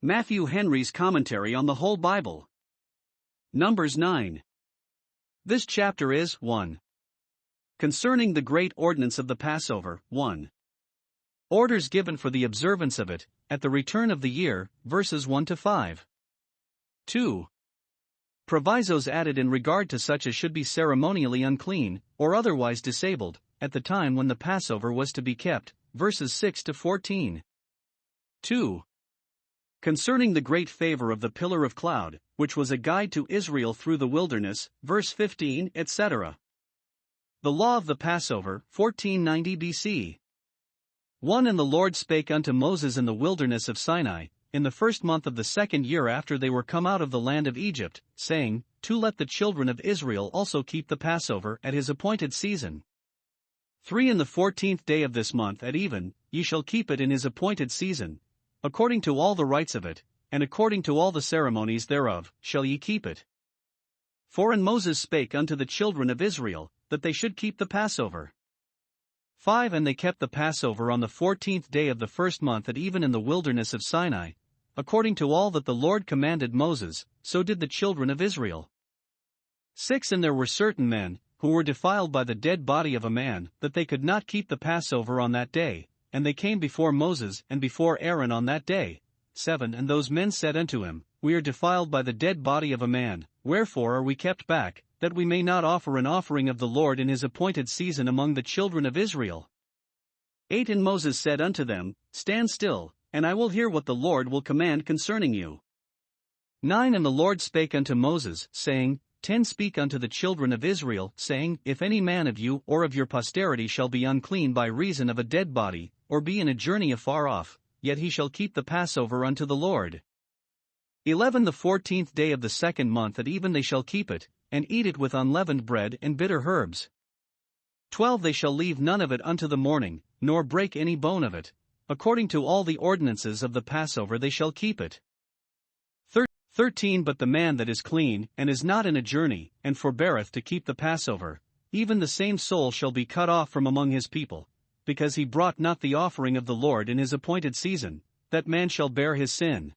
Matthew Henry's Commentary on the Whole Bible. Numbers 9. This chapter is 1. Concerning the great ordinance of the Passover, 1. Orders given for the observance of it, at the return of the year, verses 1 to 5. 2. Provisos added in regard to such as should be ceremonially unclean, or otherwise disabled, at the time when the Passover was to be kept, verses 6 to 14. 2. Concerning the great favor of the pillar of cloud, which was a guide to Israel through the wilderness, verse 15, etc. The law of the Passover, 1490 BC. 1. And the Lord spake unto Moses in the wilderness of Sinai, in the first month of the second year after they were come out of the land of Egypt, saying, 2. Let the children of Israel also keep the Passover at his appointed season. 3. In the 14th day of this month at even, ye shall keep it in his appointed season. According to all the rites of it, and according to all the ceremonies thereof, shall ye keep it. 4. And Moses spake unto the children of Israel, that they should keep the Passover. 5. And they kept the Passover on the 14th day of the first month at even in the wilderness of Sinai, according to all that the Lord commanded Moses, so did the children of Israel. 6. And there were certain men, who were defiled by the dead body of a man, that they could not keep the Passover on that day, and they came before Moses and before Aaron on that day. 7. And those men said unto him, We are defiled by the dead body of a man, wherefore are we kept back, that we may not offer an offering of the Lord in his appointed season among the children of Israel. 8. And Moses said unto them, Stand still, and I will hear what the Lord will command concerning you. 9. And the Lord spake unto Moses, saying, 10. Speak unto the children of Israel, saying, If any man of you or of your posterity shall be unclean by reason of a dead body, or be in a journey afar off, yet he shall keep the Passover unto the Lord. 11. The 14th day of the second month at even they shall keep it, and eat it with unleavened bread and bitter herbs. 12. They shall leave none of it unto the morning, nor break any bone of it. According to all the ordinances of the Passover they shall keep it. 13. But the man that is clean, and is not in a journey, and forbeareth to keep the Passover, even the same soul shall be cut off from among his people, because he brought not the offering of the Lord in his appointed season, that man shall bear his sin.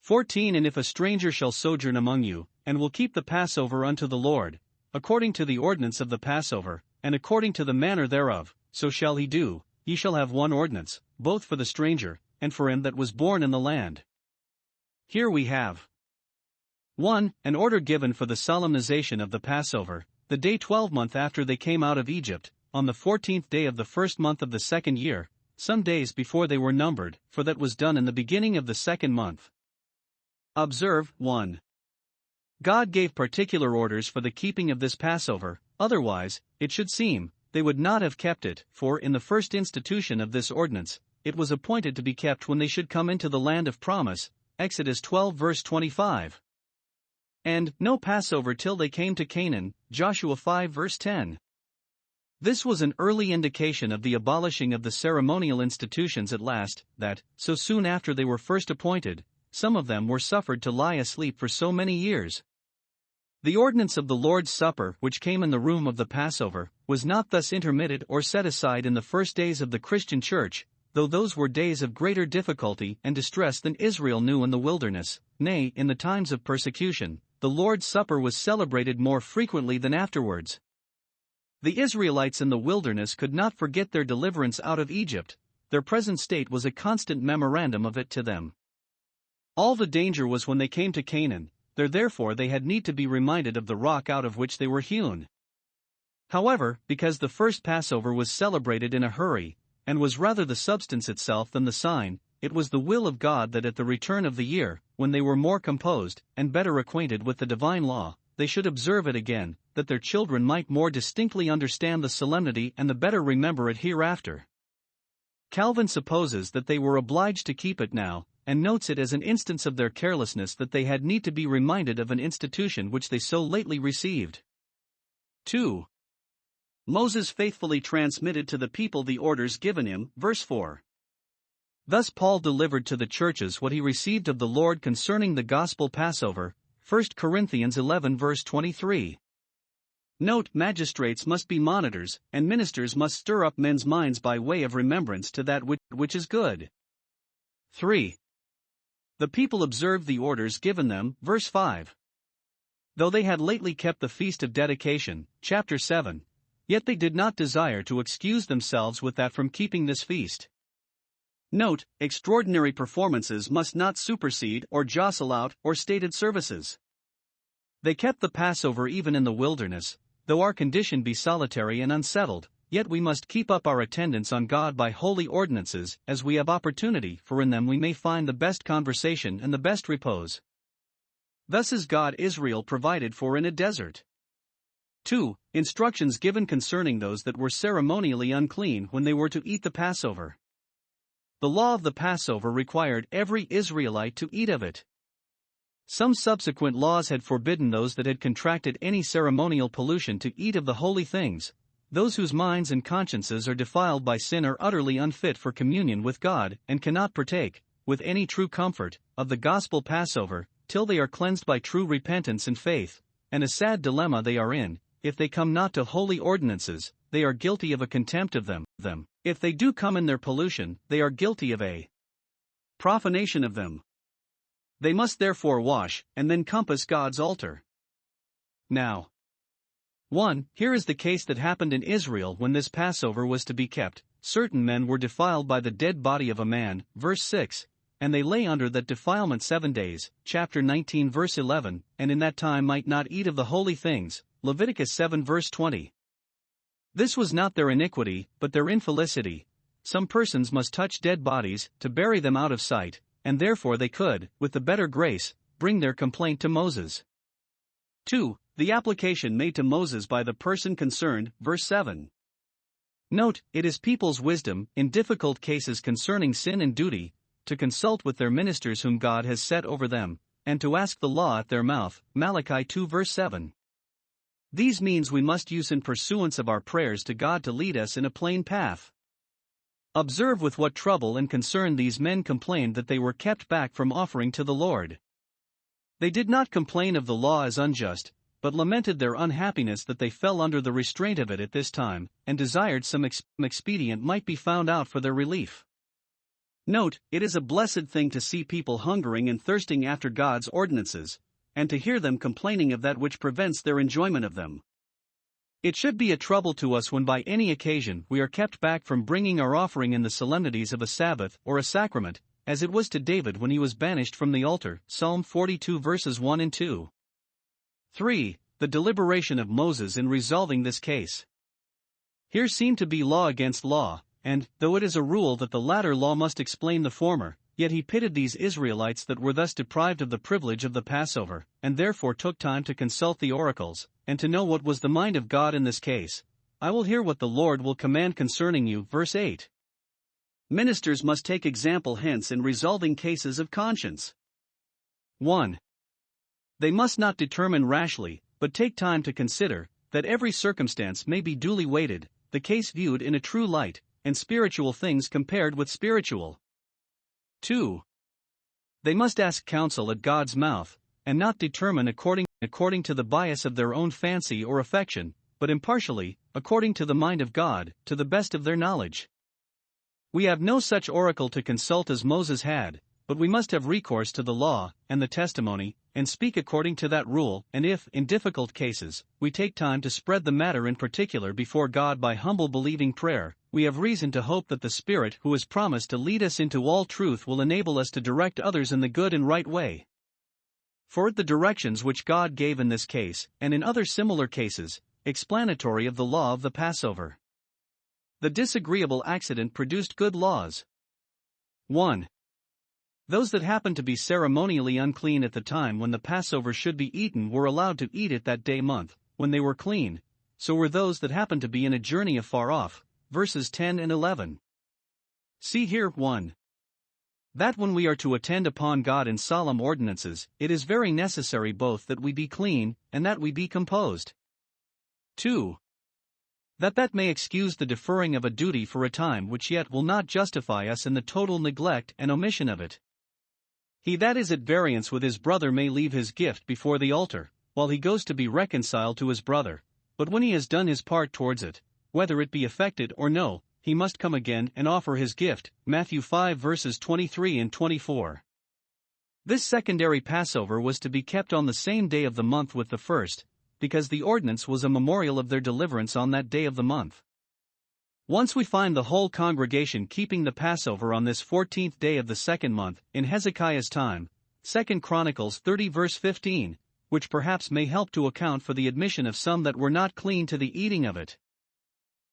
14. And if a stranger shall sojourn among you, and will keep the Passover unto the Lord, according to the ordinance of the Passover, and according to the manner thereof, so shall he do. Ye shall have one ordinance, both for the stranger, and for him that was born in the land. Here we have 1. An order given for the solemnization of the Passover, the day 12th after they came out of Egypt, on the 14th day of the first month of the second year, some days before they were numbered, for that was done in the beginning of the second month. Observe, 1. God gave particular orders for the keeping of this Passover, otherwise, it should seem, they would not have kept it, for in the first institution of this ordinance, it was appointed to be kept when they should come into the land of promise, Exodus 12 verse 25. And, no Passover till they came to Canaan, Joshua 5 verse 10. This was an early indication of the abolishing of the ceremonial institutions at last, that, so soon after they were first appointed, some of them were suffered to lie asleep for so many years. The ordinance of the Lord's Supper, which came in the room of the Passover, was not thus intermitted or set aside in the first days of the Christian Church, though those were days of greater difficulty and distress than Israel knew in the wilderness. Nay, in the times of persecution, the Lord's Supper was celebrated more frequently than afterwards. The Israelites in the wilderness could not forget their deliverance out of Egypt. Their present state was a constant memorandum of it to them. All the danger was when they came to Canaan. Therefore they had need to be reminded of the rock out of which they were hewn. However, because the first Passover was celebrated in a hurry, and was rather the substance itself than the sign, it was the will of God that at the return of the year, when they were more composed, and better acquainted with the divine law, they should observe it again, that their children might more distinctly understand the solemnity and the better remember it hereafter. Calvin supposes that they were obliged to keep it now, and notes it as an instance of their carelessness that they had need to be reminded of an institution which they so lately received. 2. Moses faithfully transmitted to the people the orders given him, verse 4. Thus Paul delivered to the churches what he received of the Lord concerning the gospel Passover, 1 Corinthians 11 verse 23. Note, magistrates must be monitors, and ministers must stir up men's minds by way of remembrance to that which is good. 3. The people observed the orders given them, verse 5. Though they had lately kept the feast of dedication, chapter 7, yet they did not desire to excuse themselves with that from keeping this feast. Note, extraordinary performances must not supersede or jostle out or stated services. They kept the Passover even in the wilderness, though our condition be solitary and unsettled, yet we must keep up our attendance on God by holy ordinances, as we have opportunity, for in them we may find the best conversation and the best repose. Thus is God Israel provided for in a desert. 2. Instructions given concerning those that were ceremonially unclean when they were to eat the Passover. The law of the Passover required every Israelite to eat of it. Some subsequent laws had forbidden those that had contracted any ceremonial pollution to eat of the holy things. Those whose minds and consciences are defiled by sin are utterly unfit for communion with God, and cannot partake, with any true comfort, of the gospel Passover, till they are cleansed by true repentance and faith, and a sad dilemma they are in. If they come not to holy ordinances, they are guilty of a contempt of them. If they do come in their pollution, they are guilty of a profanation of them. They must therefore wash, and then compass God's altar. Now, 1. Here is the case that happened in Israel when this Passover was to be kept. Certain men were defiled by the dead body of a man, verse 6, and they lay under that defilement 7 days, chapter 19 verse 11, and in that time might not eat of the holy things, Leviticus 7 verse 20. This was not their iniquity, but their infelicity. Some persons must touch dead bodies, to bury them out of sight, and therefore they could, with the better grace, bring their complaint to Moses. 2. The application made to Moses by the person concerned, verse 7. Note, it is people's wisdom, in difficult cases concerning sin and duty, to consult with their ministers whom God has set over them, and to ask the law at their mouth, Malachi 2 verse 7. These means we must use in pursuance of our prayers to God to lead us in a plain path. Observe with what trouble and concern these men complained that they were kept back from offering to the Lord. They did not complain of the law as unjust, but lamented their unhappiness that they fell under the restraint of it at this time, and desired some expedient might be found out for their relief. Note, it is a blessed thing to see people hungering and thirsting after God's ordinances, and to hear them complaining of that which prevents their enjoyment of them. It should be a trouble to us when by any occasion we are kept back from bringing our offering in the solemnities of a Sabbath or a sacrament, as it was to David when he was banished from the altar, Psalm 42 verses 1 and 2. 3. The deliberation of Moses in resolving this case. Here seemed to be law against law, and, though it is a rule that the latter law must explain the former, yet he pitied these Israelites that were thus deprived of the privilege of the Passover, and therefore took time to consult the oracles, and to know what was the mind of God in this case. I will hear what the Lord will command concerning you, verse 8. Ministers must take example hence in resolving cases of conscience. 1. They must not determine rashly, but take time to consider, that every circumstance may be duly weighted, the case viewed in a true light, and spiritual things compared with spiritual. 2. They must ask counsel at God's mouth, and not determine according to the bias of their own fancy or affection, but impartially, according to the mind of God, to the best of their knowledge. We have no such oracle to consult as Moses had, but we must have recourse to the law and the testimony, and speak according to that rule, and if, in difficult cases, we take time to spread the matter in particular before God by humble believing prayer, we have reason to hope that the Spirit who has promised to lead us into all truth will enable us to direct others in the good and right way. For the directions which God gave in this case, and in other similar cases, explanatory of the law of the Passover. The disagreeable accident produced good laws. 1. Those that happened to be ceremonially unclean at the time when the Passover should be eaten were allowed to eat it that day month, when they were clean, so were those that happened to be in a journey afar off, verses 10 and 11. See here, 1. That when we are to attend upon God in solemn ordinances, it is very necessary both that we be clean, and that we be composed. 2. That may excuse the deferring of a duty for a time which yet will not justify us in the total neglect and omission of it. He that is at variance with his brother may leave his gift before the altar, while he goes to be reconciled to his brother, but when he has done his part towards it, whether it be effected or no, he must come again and offer his gift, Matthew 5 verses 23 and 24. This secondary Passover was to be kept on the same day of the month with the first, because the ordinance was a memorial of their deliverance on that day of the month. Once we find the whole congregation keeping the Passover on this 14th day of the second month, in Hezekiah's time, 2 Chronicles 30 verse 15, which perhaps may help to account for the admission of some that were not clean to the eating of it.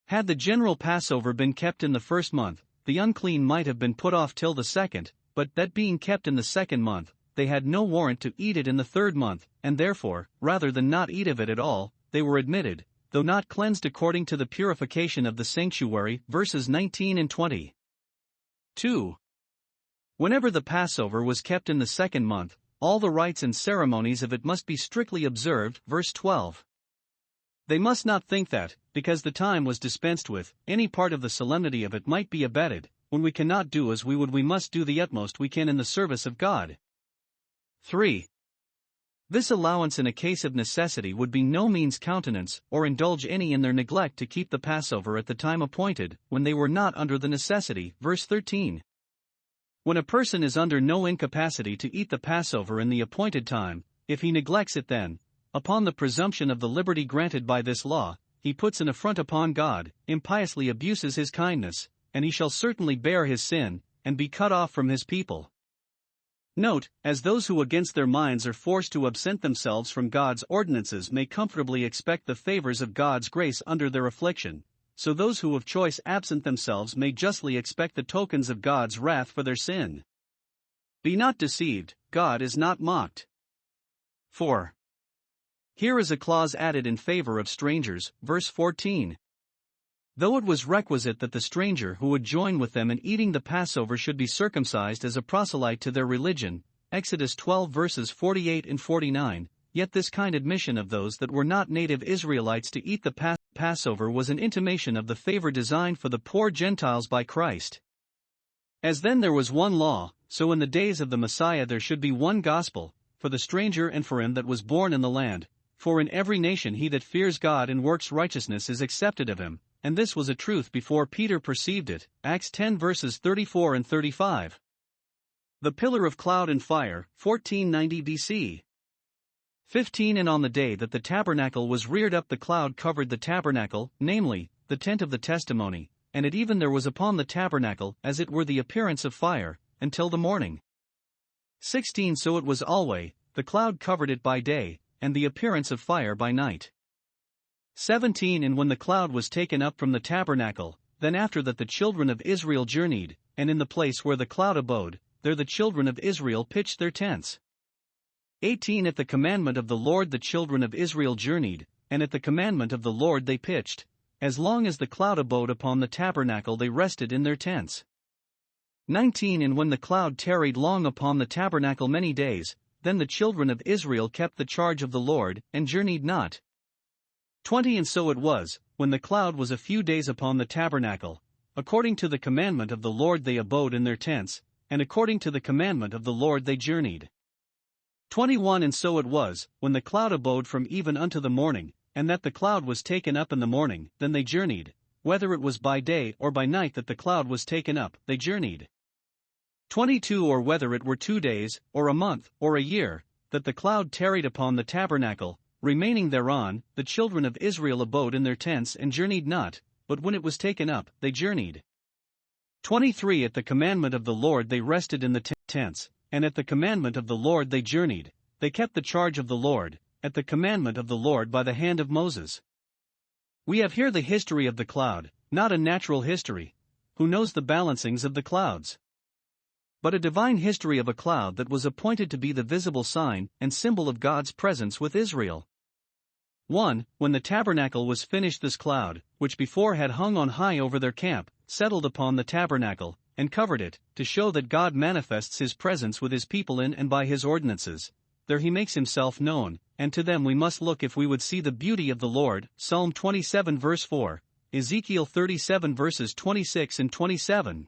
Had the general Passover been kept in the first month, the unclean might have been put off till the second, but that being kept in the second month, they had no warrant to eat it in the third month, and therefore, rather than not eat of it at all, they were admitted, though not cleansed according to the purification of the sanctuary, verses 19 and 20. 2. Whenever the Passover was kept in the second month, all the rites and ceremonies of it must be strictly observed, verse 12. They must not think that, because the time was dispensed with, any part of the solemnity of it might be abated. When we cannot do as we would, we must do the utmost we can in the service of God. 3. This allowance in a case of necessity would be no means countenance or indulge any in their neglect to keep the Passover at the time appointed, when they were not under the necessity, verse 13. When a person is under no incapacity to eat the Passover in the appointed time, if he neglects it then, upon the presumption of the liberty granted by this law, he puts an affront upon God, impiously abuses his kindness, and he shall certainly bear his sin, and be cut off from his people. Note, as those who against their minds are forced to absent themselves from God's ordinances may comfortably expect the favors of God's grace under their affliction, so those who of choice absent themselves may justly expect the tokens of God's wrath for their sin. Be not deceived, God is not mocked. 4. Here is a clause added in favor of strangers, verse 14. Though it was requisite that the stranger who would join with them in eating the Passover should be circumcised as a proselyte to their religion, Exodus 12 verses 48 and 49, yet this kind admission of those that were not native Israelites to eat the Passover was an intimation of the favor designed for the poor Gentiles by Christ. As then there was one law, so in the days of the Messiah there should be one gospel, for the stranger and for him that was born in the land, for in every nation he that fears God and works righteousness is accepted of him. And this was a truth before Peter perceived it, Acts 10 verses 34 and 35. The pillar of cloud and fire, 1490 BC. 15 And on the day that the tabernacle was reared up the cloud covered the tabernacle, namely, the tent of the testimony, and it even there was upon the tabernacle as it were the appearance of fire, until the morning. 16 So it was alway, the cloud covered it by day, and the appearance of fire by night. 17 And when the cloud was taken up from the tabernacle, then after that the children of Israel journeyed, and in the place where the cloud abode, there the children of Israel pitched their tents. 18 At the commandment of the Lord the children of Israel journeyed, and at the commandment of the Lord they pitched. As long as the cloud abode upon the tabernacle they rested in their tents. 19 And when the cloud tarried long upon the tabernacle many days, then the children of Israel kept the charge of the Lord, and journeyed not. 20 And so it was, when the cloud was a few days upon the tabernacle, according to the commandment of the Lord they abode in their tents, and according to the commandment of the Lord they journeyed. 21 And so it was, when the cloud abode from even unto the morning, and that the cloud was taken up in the morning, then they journeyed, whether it was by day or by night that the cloud was taken up, they journeyed. 22 Or whether it were 2 days, or a month, or a year, that the cloud tarried upon the tabernacle, remaining thereon, the children of Israel abode in their tents and journeyed not, but when it was taken up, they journeyed. 23 At the commandment of the Lord they rested in the tents, and at the commandment of the Lord they journeyed, they kept the charge of the Lord, at the commandment of the Lord by the hand of Moses. We have here the history of the cloud, not a natural history, who knows the balancings of the clouds, but a divine history of a cloud that was appointed to be the visible sign and symbol of God's presence with Israel. 1. When the tabernacle was finished, this cloud, which before had hung on high over their camp, settled upon the tabernacle, and covered it, to show that God manifests his presence with his people in and by his ordinances. There he makes himself known, and to them we must look if we would see the beauty of the Lord. Psalm 27 verse 4, Ezekiel 37 verses 26 and 27.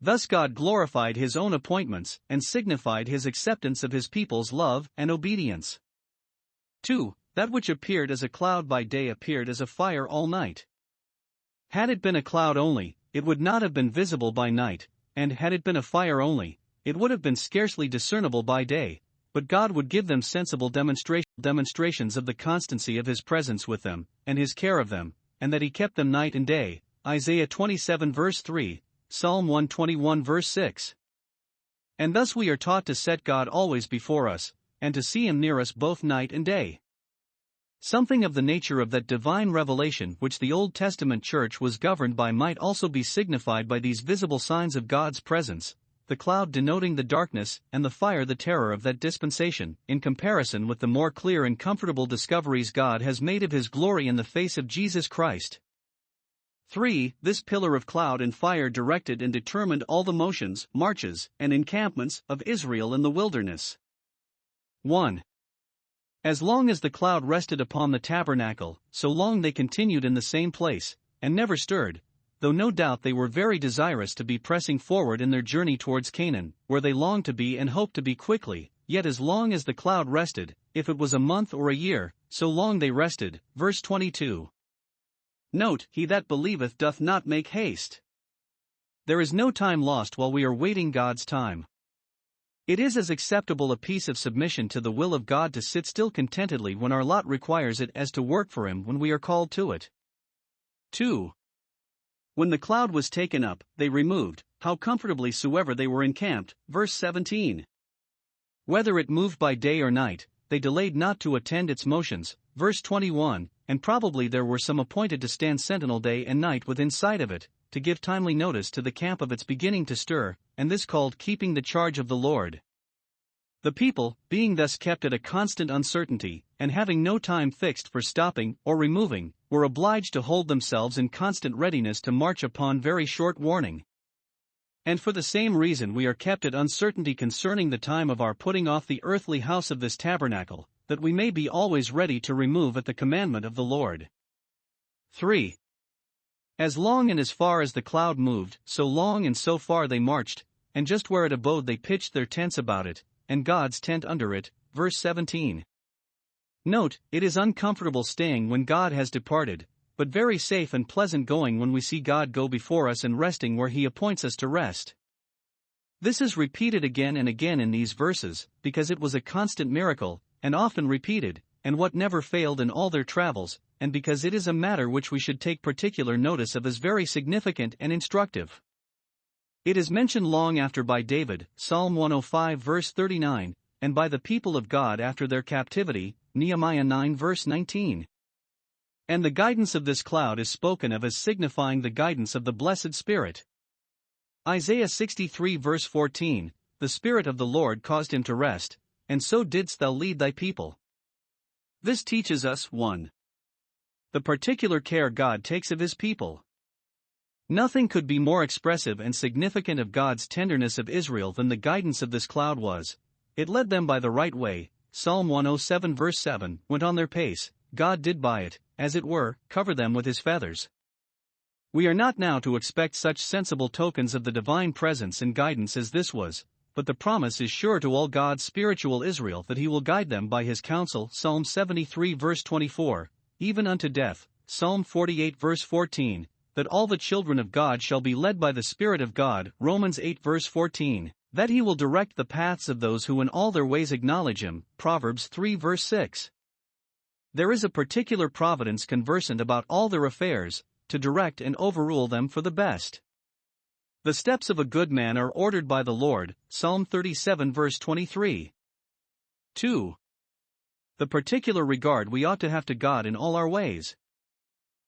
Thus God glorified his own appointments, and signified his acceptance of his people's love and obedience. 2. That which appeared as a cloud by day appeared as a fire all night. Had it been a cloud only, it would not have been visible by night, and had it been a fire only, it would have been scarcely discernible by day, but God would give them sensible demonstrations of the constancy of his presence with them, and his care of them, and that he kept them night and day. Isaiah 27 verse 3, Psalm 121 verse 6. And thus we are taught to set God always before us, and to see him near us both night and day. Something of the nature of that divine revelation which the Old Testament church was governed by might also be signified by these visible signs of God's presence, the cloud denoting the darkness and the fire the terror of that dispensation, in comparison with the more clear and comfortable discoveries God has made of his glory in the face of Jesus Christ. 3. This pillar of cloud and fire directed and determined all the motions, marches, and encampments of Israel in the wilderness. 1. As long as the cloud rested upon the tabernacle, so long they continued in the same place, and never stirred, though no doubt they were very desirous to be pressing forward in their journey towards Canaan, where they longed to be and hoped to be quickly, yet as long as the cloud rested, if it was a month or a year, so long they rested. Verse 22. Note, he that believeth doth not make haste. There is no time lost while we are waiting God's time. It is as acceptable a piece of submission to the will of God to sit still contentedly when our lot requires it as to work for him when we are called to it. 2. When the cloud was taken up, they removed, how comfortably soever they were encamped. Verse 17. Whether it moved by day or night, they delayed not to attend its motions. Verse 21, and probably there were some appointed to stand sentinel day and night within sight of it, to give timely notice to the camp of its beginning to stir, and this called keeping the charge of the Lord. The people, being thus kept at a constant uncertainty, and having no time fixed for stopping or removing, were obliged to hold themselves in constant readiness to march upon very short warning. And for the same reason we are kept at uncertainty concerning the time of our putting off the earthly house of this tabernacle, that we may be always ready to remove at the commandment of the Lord. 3. As long and as far as the cloud moved, so long and so far they marched, and just where it abode they pitched their tents about it, and God's tent under it. Verse 17. Note, it is uncomfortable staying when God has departed, but very safe and pleasant going when we see God go before us and resting where he appoints us to rest. This is repeated again and again in these verses, because it was a constant miracle, and often repeated, and what never failed in all their travels, and because it is a matter which we should take particular notice of as very significant and instructive. It is mentioned long after by David, Psalm 105 verse 39, and by the people of God after their captivity, Nehemiah 9 verse 19. And the guidance of this cloud is spoken of as signifying the guidance of the blessed Spirit. Isaiah 63 verse 14, the Spirit of the Lord caused him to rest, and so didst thou lead thy people. This teaches us 1. The particular care God takes of his people. Nothing could be more expressive and significant of God's tenderness of Israel than the guidance of this cloud was. It led them by the right way. Psalm 107 verse 7, went on their pace, God did by it, as it were, cover them with his feathers. We are not now to expect such sensible tokens of the divine presence and guidance as this was, but the promise is sure to all God's spiritual Israel that he will guide them by his counsel. Psalm 73 verse 24, even unto death. Psalm 48 verse 14, that all the children of God shall be led by the Spirit of God. Romans 8 verse 14, that he will direct the paths of those who in all their ways acknowledge him. Proverbs 3 verse 6. There is a particular providence conversant about all their affairs, to direct and overrule them for the best. The steps of a good man are ordered by the Lord. Psalm 37 verse 23. 2. The particular regard we ought to have to God in all our ways.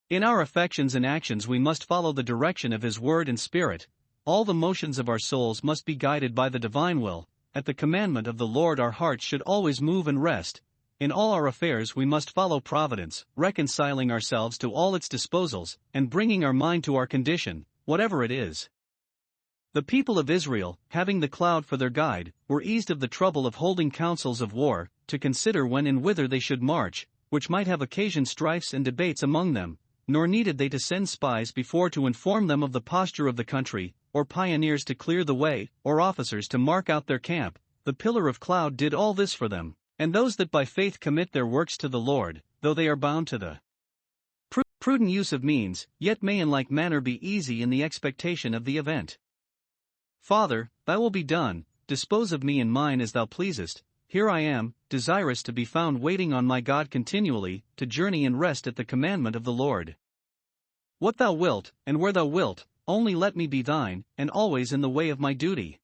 In our affections and actions we must follow the direction of his word and spirit. All the motions of our souls must be guided by the divine will. At the commandment of the Lord our hearts should always move and rest. In all our affairs we must follow providence, reconciling ourselves to all its disposals, and bringing our mind to our condition, whatever it is. The people of Israel, having the cloud for their guide, were eased of the trouble of holding councils of war, to consider when and whither they should march, which might have occasioned strifes and debates among them, nor needed they to send spies before to inform them of the posture of the country, or pioneers to clear the way, or officers to mark out their camp. The pillar of cloud did all this for them, and those that by faith commit their works to the Lord, though they are bound to the prudent use of means, yet may in like manner be easy in the expectation of the event. Father, thy will be done, dispose of me and mine as thou pleasest. Here I am, desirous to be found waiting on my God continually, to journey and rest at the commandment of the Lord. What thou wilt, and where thou wilt, only let me be thine, and always in the way of my duty.